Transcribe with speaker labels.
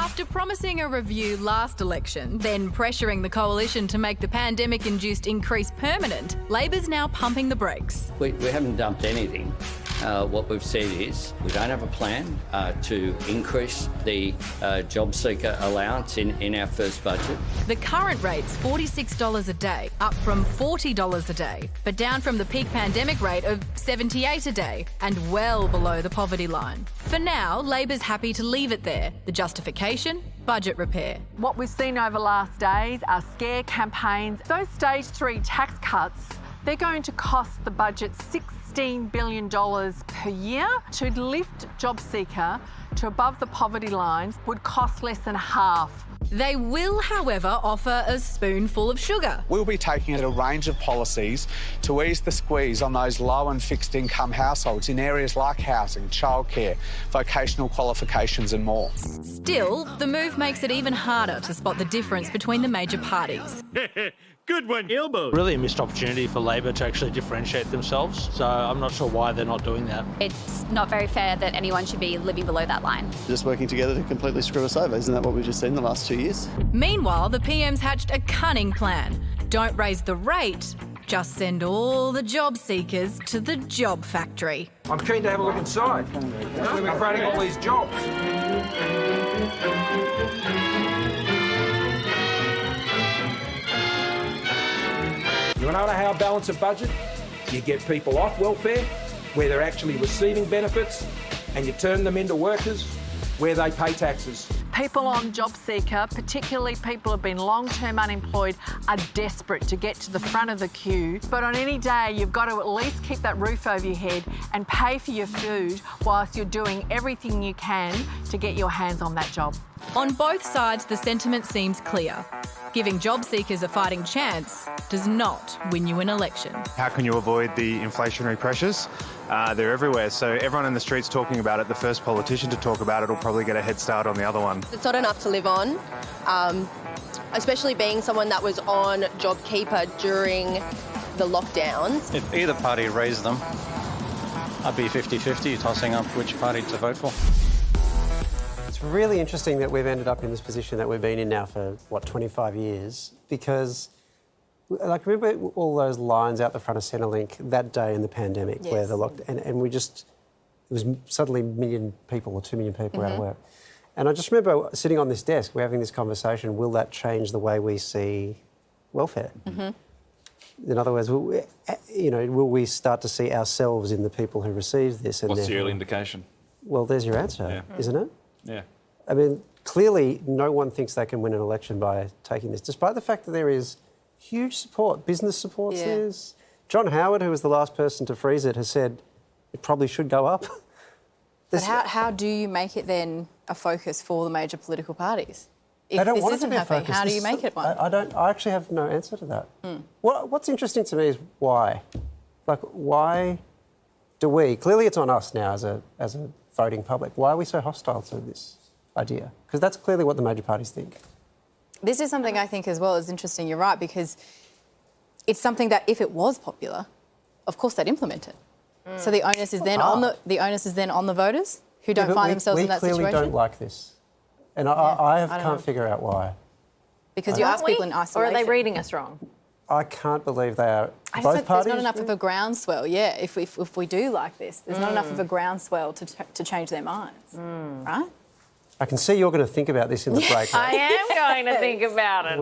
Speaker 1: After promising a review last election, then pressuring the coalition to make the pandemic-induced increase permanent, Labor's now pumping the brakes.
Speaker 2: We haven't dumped anything. What we've said is we don't have a plan to increase the Jobseeker allowance in our first budget.
Speaker 1: The current rate's $46 a day, up from $40 a day, but down from the peak pandemic rate of $78 a day and well below the poverty line. For now, Labor's happy to leave it there. The justification? Budget repair.
Speaker 3: What we've seen over the last days are scare campaigns. Those stage 3 tax cuts, they're going to cost the budget $16 billion per year. To lift Jobseeker to above the poverty lines would cost less than half.
Speaker 1: They will, however, offer a spoonful of sugar.
Speaker 4: We'll be taking a range of policies to ease the squeeze on those low and fixed income households in areas like housing, childcare, vocational qualifications and more.
Speaker 1: Still, the move makes it even harder to spot the difference between the major parties.
Speaker 5: Good one, Elbow.
Speaker 6: Really a missed opportunity for Labor to actually differentiate themselves, so I'm not sure why they're not doing that.
Speaker 7: It's not very fair that anyone should be living below that line.
Speaker 8: Just working together to completely screw us over. Isn't that what we've just seen the last 2 years?
Speaker 1: Meanwhile, the PM's hatched a cunning plan. Don't raise the rate, just send all the job seekers to the job factory.
Speaker 9: I'm keen to have a look inside. Where we're creating all these jobs. You want to know how I balance a budget? You get people off welfare, where they're actually receiving benefits, and you turn them into workers, where they pay taxes.
Speaker 3: People on Jobseeker, particularly people who've been long-term unemployed, are desperate to get to the front of the queue. But on any day, you've got to at least keep that roof over your head and pay for your food whilst you're doing everything you can to get your hands on that job.
Speaker 1: On both sides, the sentiment seems clear. Giving job seekers a fighting chance does not win you an election.
Speaker 10: How can you avoid the inflationary pressures? They're everywhere, so everyone in the street's talking about it. The first politician to talk about it will probably get a head start on the other one.
Speaker 11: It's not enough to live on, especially being someone that was on Jobkeeper during the lockdowns.
Speaker 12: If either party raised them, I'd be 50-50 tossing up which party to vote for.
Speaker 13: It's really interesting that we've ended up in this position that we've been in now for, 25 years, because, remember all those lines out the front of Centrelink that day in the pandemic, yes, where the and we just, it was suddenly 1 million people or 2 million people out of work. And I just remember sitting on this desk, we're having this conversation, will that change the way we see welfare? In other words, will we start to see ourselves in the people who receive this? And
Speaker 5: what's the early indication?
Speaker 13: Well, there's your answer, isn't it?
Speaker 5: Yeah.
Speaker 13: I mean, clearly no one thinks they can win an election by taking this, despite the fact that there is huge support. Business supports this. John Howard, who was the last person to freeze it, has said it probably should go up.
Speaker 14: But how do you make it then a focus for the major political parties? If
Speaker 13: they don't
Speaker 14: this
Speaker 13: want
Speaker 14: isn't
Speaker 13: it to be a
Speaker 14: happening,
Speaker 13: focus.
Speaker 14: how do you make it one?
Speaker 13: I actually have no answer to that. What's interesting to me is why. Why do we? Clearly, it's on us now as a voting public. Why are we so hostile to this idea? Because that's clearly what the major parties think.
Speaker 14: This is something I think as well is interesting. You're right, because it's something that if it was popular, of course they'd implement it. So the onus is then on the voters who don't find themselves in that situation.
Speaker 13: We clearly don't like this, and I can't figure out why.
Speaker 14: Because you ask people in isolation,
Speaker 15: or are they reading us wrong?
Speaker 13: I can't believe they are.
Speaker 14: Both parties. There's not enough of a groundswell. Yeah, if we do like this, there's not enough of a groundswell to change their minds, right?
Speaker 13: I can see you're going to think about this in the break.
Speaker 15: I am going to think about it.